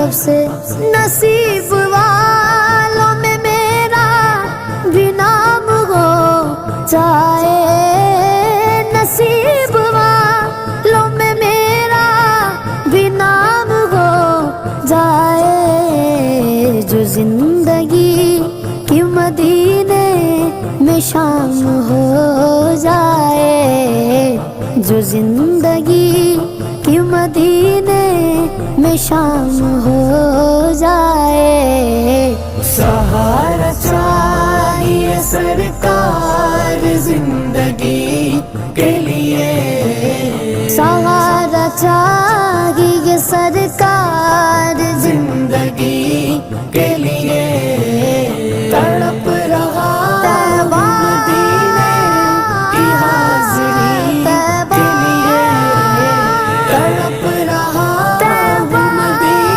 کب سے نصیب والوں میں میرا بھی نام ہو جائے، نصیب والوں میں میرا بھی نام ہو جائے، جو زندگی کی مدینے میں شام ہو جائے، جو زندگی کی مدینے میں شام ہو جائے۔ سہارا چاہیے سرکار زندگی کے لیے، سہارا چاہیے سرکار زندگی کے